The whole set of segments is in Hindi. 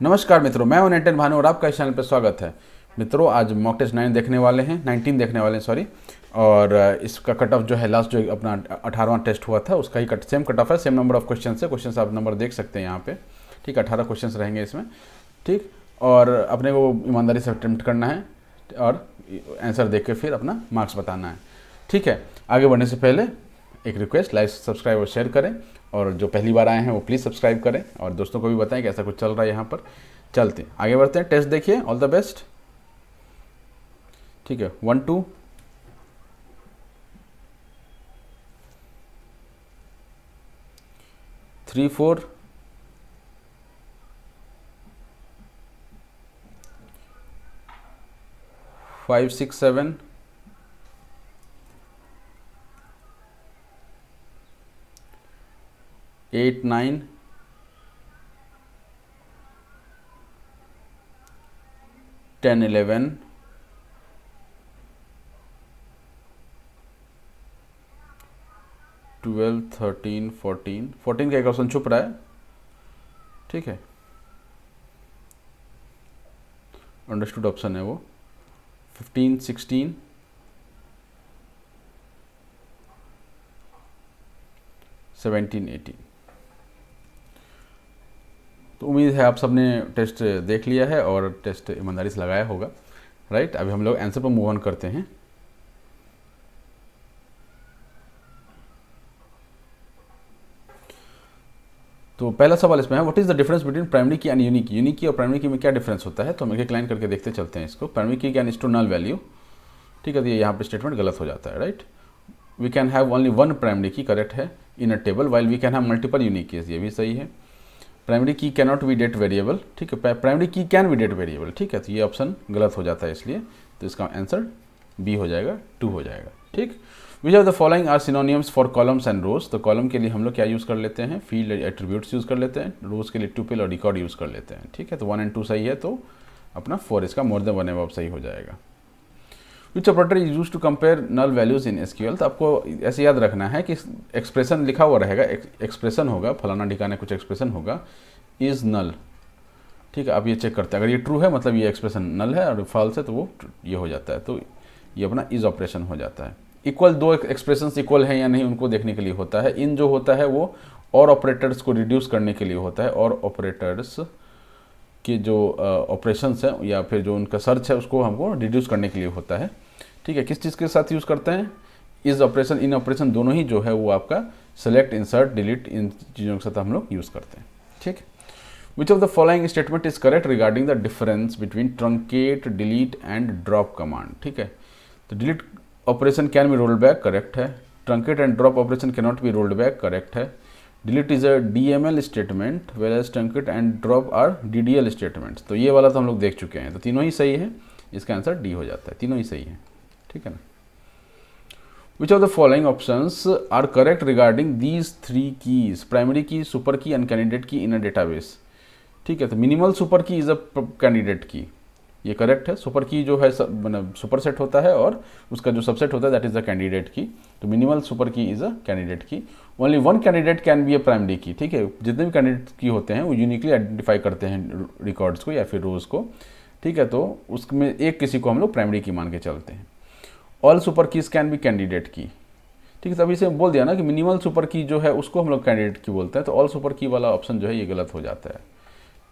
नमस्कार मित्रों, मैं हूं नेटन भानु और आपका इस चैनल पर स्वागत है। मित्रों, आज मॉक टेस्ट 9 देखने वाले हैं, 19 देखने वाले हैं सॉरी। और इसका कट ऑफ जो है लास्ट जो अपना 18वां टेस्ट हुआ था उसका ही सेम कट ऑफ है, सेम नंबर ऑफ क्वेश्चन है। क्वेश्चन आप नंबर देख सकते हैं यहाँ पे, ठीक। 18 क्वेश्चन रहेंगे इसमें, ठीक। और अपने को ईमानदारी से अटेम्प्ट करना है और आंसर देख के फिर अपना मार्क्स बताना है, ठीक है। आगे बढ़ने से पहले एक रिक्वेस्ट, लाइक सब्सक्राइब और शेयर करें, और जो पहली बार आए हैं वो प्लीज़ सब्सक्राइब करें और दोस्तों को भी बताएं कि ऐसा कुछ चल रहा है यहाँ पर। चलते आगे बढ़ते हैं, टेस्ट देखिए। ऑल द बेस्ट, ठीक है। 1 2 3 4 5 6 7 8 9 10 11 12 13 14 का एक ऑप्शन छुप रहा है, ठीक है। अंडरस्टूड ऑप्शन है वो। 15 16 17 18। तो उम्मीद है आप सबने टेस्ट देख लिया है और टेस्ट ईमानदारी से लगाया होगा, राइट। अभी हम लोग आंसर पर मूव ऑन करते हैं। तो पहला सवाल इसमें है, what is the difference between primary की एंड यूनिक की। यूनिक की और प्राइमरी की में क्या डिफरेंस होता है, तो हम एक लाइन करके देखते चलते हैं इसको। Primary key can is to null value, ठीक है। तो ये यहाँ पे स्टेटमेंट गलत हो जाता है, right. We can have only one primary key, correct है, in a table, while we can have multiple unique keys, ये भी सही है। Primary key can not be date variable, ठीक है। Primary key can be date variable, ठीक है। तो ये ऑप्शन गलत हो जाता है इसलिए, तो इसका आंसर बी हो जाएगा, 2 हो जाएगा, ठीक। Which are the following are synonyms for columns and rows. तो कॉलम के लिए हम लोग क्या यूज़ कर लेते हैं, फील्ड एट्रीब्यूट्स यूज़ कर लेते हैं। रोज के लिए ट्यूपल और रिकॉर्ड यूज़ कर लेते हैं, ठीक है। तो 1 और 2 सही है, तो अपना 4 इसका मोर देन 1 एबव सही हो जाएगा। Which operator is use to compare null values in SQL. तो आपको ऐसे याद रखना है कि एक्सप्रेशन लिखा हुआ रहेगा, एक्सप्रेशन होगा, फलाना ढिकाना कुछ एक्सप्रेशन होगा, इज नल, ठीक है। अब ये चेक करते हैं, अगर ये ट्रू है मतलब ये एक्सप्रेशन नल है, और फॉल्स है तो वो ये हो जाता है, तो ये अपना इज ऑपरेशन हो जाता है। इक्वल, दो एक्सप्रेशंस इक्वल हैं या नहीं उनको देखने के लिए होता है। इन जो होता है वो और ऑपरेटर्स को रिड्यूस करने के लिए होता है, और ऑपरेटर्स के जो ऑपरेशंस हैं या फिर जो उनका सर्च है उसको हमको रिड्यूस करने के लिए होता है, ठीक है। किस चीज़ के साथ यूज़ करते हैं, इज ऑपरेशन इन ऑपरेशन दोनों ही जो है वो आपका सेलेक्ट, इंसर्ट, डिलीट, इन चीज़ों के साथ हम लोग यूज़ करते हैं, ठीक। Which of the following statement is correct regarding the difference between truncate, delete and drop command, ठीक है। तो delete operation can be rolled back, correct है। Truncate and drop operation can not be rolled back, correct है। Delete is a DML statement, well as truncate and drop are DDL statements. तो ये वाला तो हम लोग देख चुके हैं, तो तीनों ही सही है, इसका आंसर डी हो जाता है, तीनों ही सही है, ठीक है ना। Which of the following options are correct regarding these 3 keys, primary key, super key and candidate key in a database, ठीक है। तो minimal super key is a candidate key, ये करेक्ट है। सुपर की जो है मतलब सुपर सेट होता है और उसका जो सबसेट होता है दैट इज द कैंडिडेट की। तो minimal super key is a candidate की। Only one candidate can be a primary की, ठीक है। जितने भी कैंडिडेट की होते हैं वो यूनिकली आइडेंटिफाई करते हैं रिकॉर्ड्स को या फिर रोज को, ठीक है। तो उसमें एक किसी को हम लोग प्राइमरी की मान के चलते हैं। All super keys can be candidate की, ठीक है। तभी से बोल दिया ना कि मिनिमल सुपर की जो है उसको हम लोग कैंडिडेट की बोलते हैं, तो ऑल सुपर की वाला ऑप्शन जो है ये गलत हो जाता है,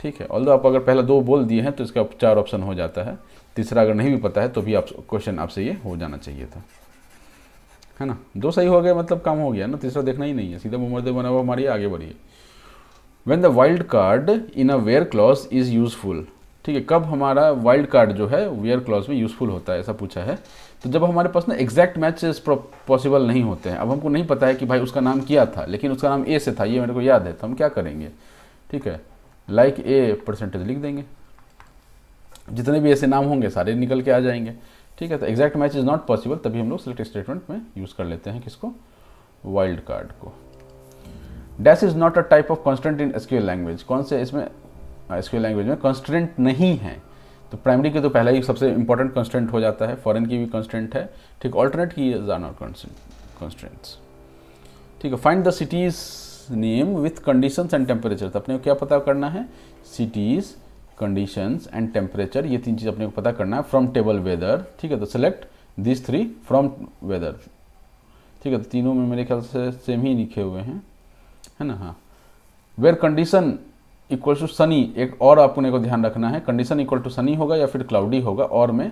ठीक है। ऑल्दो आप अगर पहला 2 बोल दिए हैं तो इसका 4 ऑप्शन हो जाता है। तीसरा अगर नहीं भी पता है तो भी आप क्वेश्चन आपसे ये हो जाना चाहिए था, है ना। 2 सही हो गए मतलब काम हो गया ना, तीसरा देखना ही नहीं है, सीधा उम्र दे बना हुआ मारिए, आगे बढ़िए। When the wild card in a where clause is useful, ठीक है। कब हमारा वाइल्ड कार्ड जो है वेयर क्लॉज में यूजफुल होता है, ऐसा पूछा है। तो जब हमारे पास ना एग्जैक्ट मैचेस पॉसिबल नहीं होते हैं। अब हमको नहीं पता है कि भाई उसका नाम क्या था लेकिन उसका नाम ए से था, ये मेरे को याद है, तो हम क्या करेंगे, ठीक है, लाइक ए परसेंटेज लिख देंगे। जितने भी ऐसे नाम होंगे सारे निकल के आ जाएंगे, ठीक है। तो exact match is not possible, तभी हम लोग सिलेक्ट स्टेटमेंट में यूज कर लेते हैं किसको, वाइल्ड कार्ड को। Dash is not a type of constant in SQL language. कौन से इसमें एसक्यूएल लैंग्वेज में कॉन्स्टेंट नहीं है, तो प्राइमरी के तो पहला ही सबसे इंपॉर्टेंट कॉन्स्टेंट हो जाता है, फॉरेन की भी कॉन्स्टेंट है, ठीक। ऑल्टरनेट की आर नॉट कॉन्स्टेंट्स, ठीक है। Find the cities name with conditions and temperature. तो अपने को क्या पता करना है, सिटीज़ कंडीशंस एंड टेम्परेचर, ये तीन चीज़ अपने को पता करना है फ्रॉम टेबल वेदर, ठीक है। तो सेलेक्ट दिस 3 फ्रॉम वेदर, ठीक है। तो तीनों में मेरे ख्याल से सेम ही लिखे हुए हैं, है ना, हाँ। Where condition equal to Sunny, एक और आपको को ध्यान रखना है, कंडीशन इक्वल टू सनी होगा या फिर क्लाउडी होगा, और में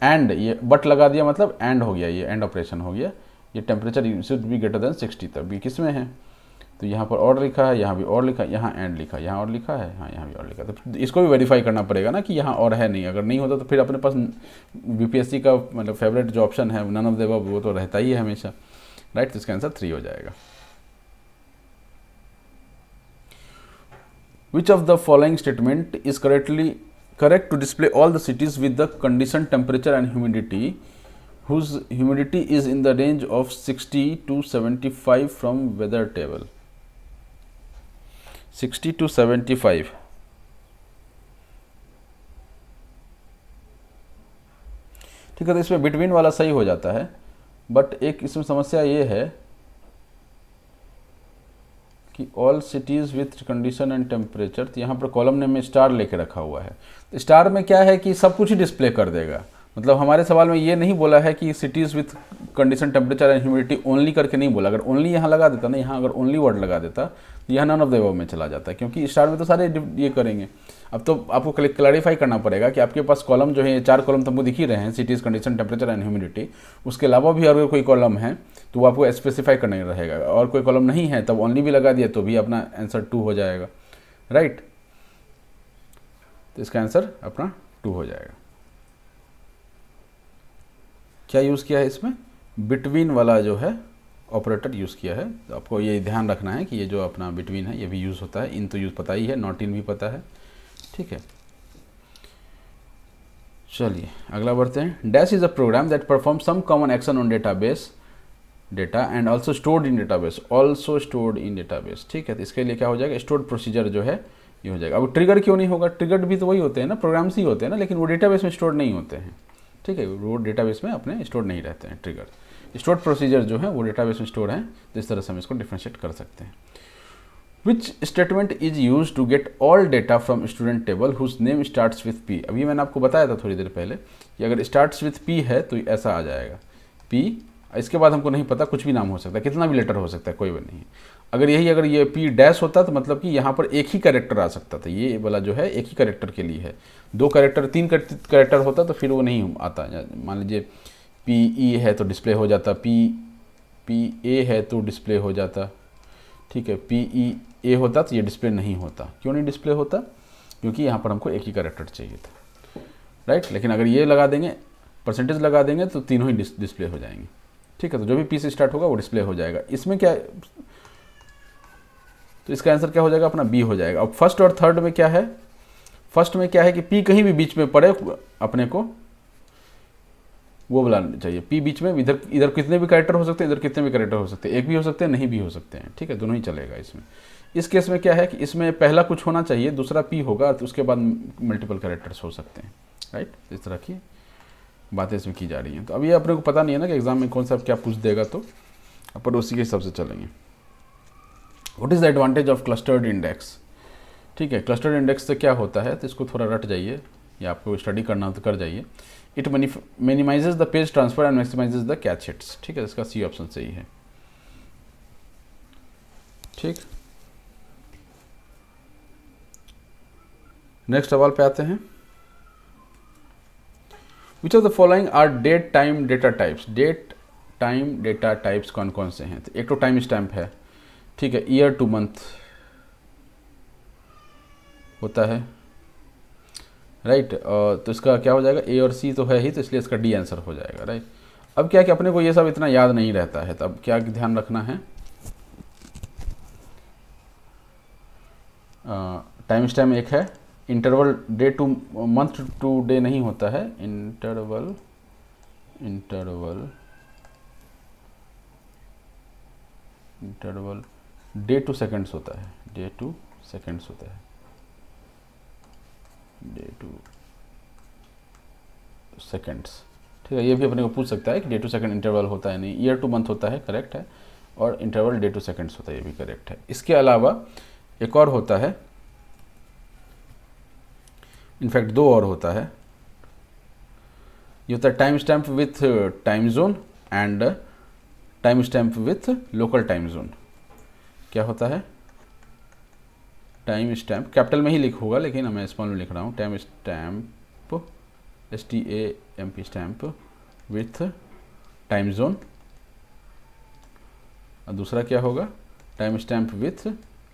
एंड, ये बट लगा दिया मतलब एंड हो गया, ये एंड ऑपरेशन हो गया। ये temperature should be greater than 60 तक भी किस में है, तो यहाँ पर और लिखा है, यहाँ भी और लिखा है, यहाँ एंड लिखा, यहाँ और लिखा है, हाँ यहाँ भी और लिखा। तो इसको भी वेरीफाई करना पड़ेगा ना कि यहाँ और है नहीं, अगर नहीं होता तो फिर अपने पास बीपीएससी का मतलब फेवरेट जो ऑप्शन है नन ऑफ द अबव, वो तो रहता ही है हमेशा, राइट। तो इसका आंसर 3 हो जाएगा। Which of the following statement is correct to display all the cities with the condition temperature and humidity whose humidity is in the range of 60 to 75 from weather table? 60 to 75, ठीक है। तो इसमें बिटवीन वाला सही हो जाता है, बट एक इसमें समस्या ये है कि all cities with condition and temperature, तो यहाँ पर कॉलम नेम में स्टार लेके रखा हुआ है। तो स्टार में क्या है कि सब कुछ ही डिस्प्ले कर देगा, मतलब हमारे सवाल में ये नहीं बोला है कि cities with condition temperature and humidity only करके नहीं बोला। अगर ओनली यहाँ लगा देता ना, यहाँ अगर ओनली वर्ड लगा देता तो यहाँ नन ऑफ द अबव में चला जाता है, क्योंकि स्टार में तो सारे ये करेंगे। अब तो आपको क्लैरिफाई करना पड़ेगा कि आपके पास कॉलम जो है, 4 कॉलम तुमको दिख ही रहे हैं, cities condition temperature and humidity, उसके अलावा भी अगर कोई कॉलम है तो वो आपको स्पेसिफाई करना ही रहेगा, और कोई कॉलम नहीं है तब ओनली भी लगा दिया तो भी अपना आंसर 2 हो जाएगा, राइट। तो इसका आंसर अपना 2 हो जाएगा। क्या यूज़ किया है इसमें, बिटवीन वाला जो है ऑपरेटर यूज़ किया है। तो आपको ये ध्यान रखना है कि ये जो अपना बिटवीन है ये भी यूज़ होता है, इन तो यूज़ पता ही है, नॉट इन भी पता है, ठीक है। चलिए अगला बढ़ते हैं। Dash is a program that perform some common action on database data and also stored in database, also stored in database, ठीक है। तो इसके लिए क्या हो जाएगा, स्टोर्ड प्रोसीजर जो है ये हो जाएगा। अब ट्रिगर क्यों नहीं होगा, ट्रिगर्ड भी तो वही होते हैं ना, प्रोग्राम्स ही होते हैं ना, लेकिन वो डेटाबेस में स्टोर नहीं होते हैं, ठीक है। वो डेटाबेस में अपने स्टोर नहीं रहते हैं। ट्रिगर स्टोर्ड प्रोसीजर जो है वो डेटाबेस में स्टोर है, जिस तरह से हम इसको डिफ्रेंशिएट कर सकते हैं। Which statement is used to get all data from student table whose name starts with P? अभी मैंने आपको बताया था थोड़ी देर पहले कि अगर starts with P है तो ऐसा आ जाएगा P, इसके बाद हमको नहीं पता, कुछ भी नाम हो सकता है, कितना भी लेटर हो सकता है, कोई भी नहीं। अगर ये P डैश होता तो मतलब कि यहाँ पर एक ही कैरेक्टर आ सकता था, ये वाला जो है एक ही कैरेक्टर के लिए है। 2 कैरेक्टर 3 कैरेक्टर होता तो फिर वो नहीं आता। मान लीजिए PE है तो डिस्प्ले हो जाता, PA है तो डिस्प्ले हो जाता, ठीक है। PEA होता तो ये डिस्प्ले नहीं होता। क्यों नहीं डिस्प्ले होता, क्योंकि यहाँ पर हमको एक ही कैरेक्टर चाहिए था, राइट। लेकिन अगर ये लगा देंगे, परसेंटेज लगा देंगे तो तीनों ही डिस्प्ले हो जाएंगे, ठीक है। तो जो भी P से स्टार्ट होगा वो डिस्प्ले हो जाएगा। इसमें क्या, तो इसका आंसर क्या हो जाएगा, अपना B हो जाएगा। अब फर्स्ट और थर्ड में क्या है, फर्स्ट में क्या है कि P कहीं भी बीच में पड़े, अपने को वो बुलाना चाहिए। P बीच में, इधर कितने भी कैरेक्टर हो सकते हैं, इधर कितने भी कैरेक्टर हो सकते हैं, एक भी हो सकते हैं, नहीं भी हो सकते हैं, ठीक है, दोनों ही चलेगा इसमें। इस केस में क्या है कि इसमें पहला कुछ होना चाहिए, दूसरा P होगा, तो उसके बाद मल्टीपल कैरेक्टर्स हो सकते हैं, राइट। इस तरह की बातें इसमें की जा रही हैं। तो अब ये अपने को पता नहीं है ना कि एग्जाम में कौन सा क्या पूछ देगा, तो अपन उसी के हिसाब से चलेंगे। What is the advantage of clustered index, ठीक है। क्लस्टर्ड इंडेक्स से क्या होता है, तो इसको थोड़ा रट जाइए, या आपको स्टडी करना तो कर जाइए। It minimises the page transfer and maximises the cache hits, ठीक है। इसका C ऑप्शन सही है, ठीक। नेक्स्ट सवाल पे आते हैं। Which of the following are date time data types, date time data types कौन कौन से हैं, तो एक तो टाइम स्टैम्प है, ठीक है, ईयर टू मंथ होता है, राइट। तो इसका क्या हो जाएगा, A और C तो है ही, तो इसलिए इसका D आंसर हो जाएगा, राइट। अब क्या कि अपने को ये सब इतना याद नहीं रहता है, तो अब क्या ध्यान रखना है, टाइम स्टैम्प एक है, interval day to month to day नहीं होता है, इंटरवल डे टू सेकंड्स होता है, डे टू सेकंड्स होता है, डे टू सेकंड्स, ठीक है। ये भी अपने को पूछ सकता है कि डे टू सेकंड इंटरवल होता है नहीं, ईयर टू मंथ होता है, करेक्ट है, और इंटरवल डे टू सेकंड्स होता है, ये भी करेक्ट है। इसके अलावा एक और होता है इनफैक्ट दो और होता है, ये होता है time stamp with time zone and time stamp with local time zone. क्या होता है? टाइम स्टैम्प कैपिटल में ही लिख होगा, लेकिन मैं स्मॉल में लिख रहा हूँ। Time stamp STAMP stamp with time zone, और दूसरा क्या होगा? Time stamp with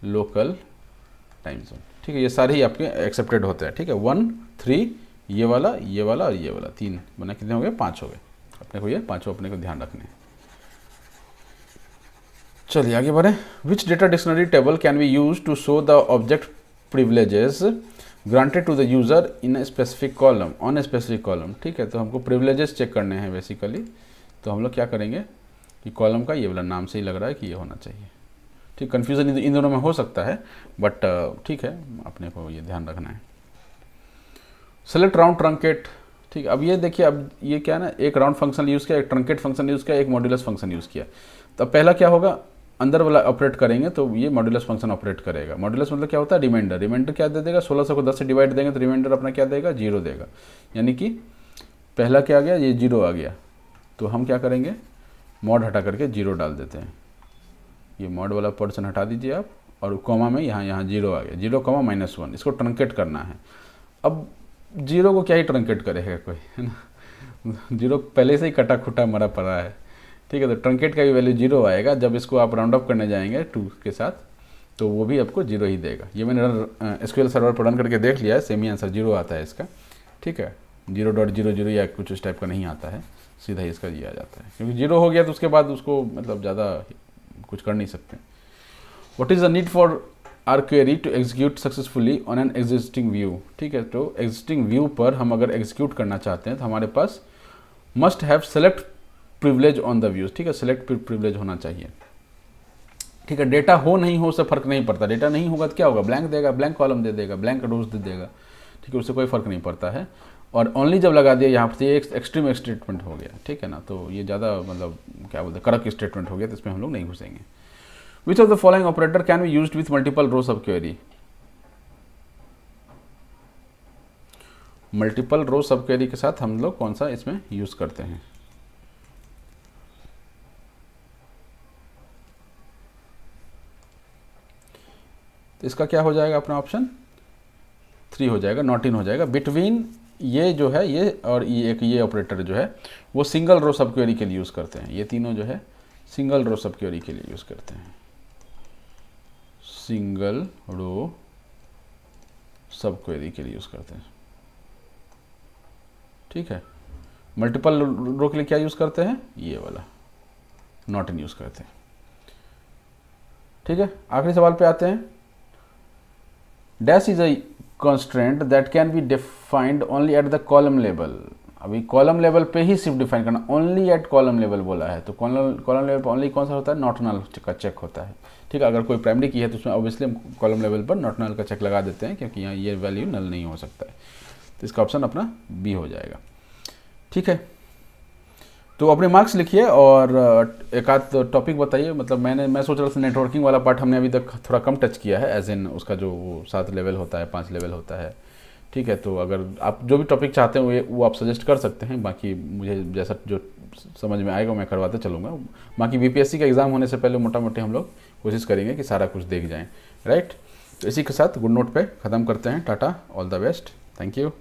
local time zone. ठीक है, ये सारे ही आपके एक्सेप्टेड होते हैं। ठीक है, 1, 3, ये वाला और ये वाला, 3 बना, कितने हो गए? 5 हो गए। अपने को ये पाँचों अपने को ध्यान रखने हैं। चलिए आगे बढ़ें। Which data dictionary table can be use to show the object privileges granted to the user in a specific column on a specific column. ठीक है, तो हमको प्रिविलेजेस चेक करने हैं बेसिकली। तो हम लोग क्या करेंगे कि कॉलम का ये वाला नाम से ही लग रहा है कि ये होना चाहिए। ठीक, कन्फ्यूज़न इन दोनों में हो सकता है, बट ठीक है, अपने को ये ध्यान रखना है। Select round truncate. ठीक है, अब ये देखिए, अब ये क्या है ना, एक राउंड फंक्शन यूज़ किया, एक ट्रंकेट फंक्शन यूज़ किया, एक मॉड्यूलस फंक्शन यूज़ किया। तो पहला क्या होगा, अंदर वाला ऑपरेट करेंगे तो ये मॉड्यूलस फंक्शन ऑपरेट करेगा। मॉड्यूलस मतलब क्या होता है? रिमाइंडर। रिमाइंडर क्या दे देगा? 1600 को 10 से डिवाइड देंगे तो रिमाइंडर अपना क्या देगा? 0 देगा। यानी कि पहला क्या आ गया? ये 0 आ गया। तो हम क्या करेंगे, मॉड हटा करके 0 डाल देते हैं। ये मॉड वाला पोर्शन हटा दीजिए आप, और कॉमा में यहाँ 0 आ गया। 0, -1, इसको ट्रंकेट करना है। अब 0 को क्या ही ट्रंकेट करेगा कोई, है ना? 0 पहले से ही कटा खुटा मरा पड़ा है। ठीक है, तो ट्रंकेट का भी वैल्यू 0 आएगा। जब इसको आप राउंड अप करने जाएंगे 2 के साथ, तो वो भी आपको 0 ही देगा। ये मैंने SQL सर्वर पर रन करके देख लिया है, सेम ही आंसर 0 आता है इसका। ठीक है, 0.00 या कुछ उस टाइप का नहीं आता है, सीधा ही इसका ये आ जाता है। क्योंकि 0 हो गया तो उसके बाद उसको मतलब ज़्यादा कुछ कर नहीं सकते। What is the need for our query to execute successfully on an existing view. ठीक है, तो एग्जिस्टिंग व्यू पर हम अगर एग्जीक्यूट करना चाहते हैं तो हमारे पास must have select privilege on the views. ठीक है, सेलेक्ट प्रिविलेज होना चाहिए। ठीक है, डेटा हो नहीं हो उससे फर्क नहीं पड़ता। डेटा नहीं होगा तो क्या होगा? ब्लैंक देगा, ब्लैंक कॉलम दे देगा, ब्लैंक रोज दे देगा। ठीक है, उससे कोई फर्क नहीं पड़ता है। और ओनली जब लगा दिया यहाँ पर, ये एक एक्सट्रीम स्टेटमेंट हो गया। ठीक है ना, तो ये ज़्यादा मतलब क्या बोलते हैं, कड़क स्टेटमेंट हो गया, तो इसमें हम लोग नहीं घुसेंगे। Which of the following operator can be used with multiple row subquery. Multiple row सब क्वेरी के साथ हम लोग कौन सा इसमें यूज़ करते हैं? तो इसका क्या हो जाएगा अपना ऑप्शन 3 हो जाएगा, नॉट इन हो जाएगा। बिटवीन ये जो है, ये और ये एक ये ऑपरेटर जो है वो सिंगल रो सब क्वेरी के लिए यूज़ करते हैं। ये तीनों जो है सिंगल रो सब क्वेरी के लिए यूज़ करते हैं। सिंगल रो सब क्वेरी के लिए यूज़ करते हैं। ठीक है, मल्टीपल रो के लिए क्या यूज़ करते हैं? ये वाला नॉट इन यूज़ करते हैं। ठीक है, आखिरी सवाल पे आते हैं। Dash is a constraint that can be defined only at the column level. अभी कॉलम लेवल पे ही सिर्फ डिफाइन करना, ओनली एट कॉलम लेवल बोला है, तो कॉलम लेवल पर ओनली कौन सा होता है? नॉट नल का चेक होता है। ठीक है, अगर कोई प्राइमरी की है तो उसमें ऑब्वियसली हम कॉलम लेवल पर नॉट नल का चेक लगा देते हैं, क्योंकि यहाँ ये वैल्यू नल नहीं हो सकता है। तो इसका ऑप्शन अपना बी हो जाएगा। ठीक है, तो अपने मार्क्स लिखिए और एक आध टॉपिक बताइए। मतलब मैं सोच रहा था नेटवर्किंग वाला पार्ट हमने अभी तक थोड़ा कम टच किया है, एज इन उसका जो वो 7 लेवल होता है, 5 लेवल होता है। ठीक है, तो अगर आप जो भी टॉपिक चाहते हैं वो आप सजेस्ट कर सकते हैं। बाकी मुझे जैसा जो समझ में आएगा मैं करवाते चलूँगा। बाकी BPSC का एग्ज़ाम होने से पहले मोटा मोटी हम लोग कोशिश करेंगे कि सारा कुछ देख जाएँ। राइट, तो इसी के साथ गुड नोट पे ख़त्म करते हैं। Tata, all the best, thank you.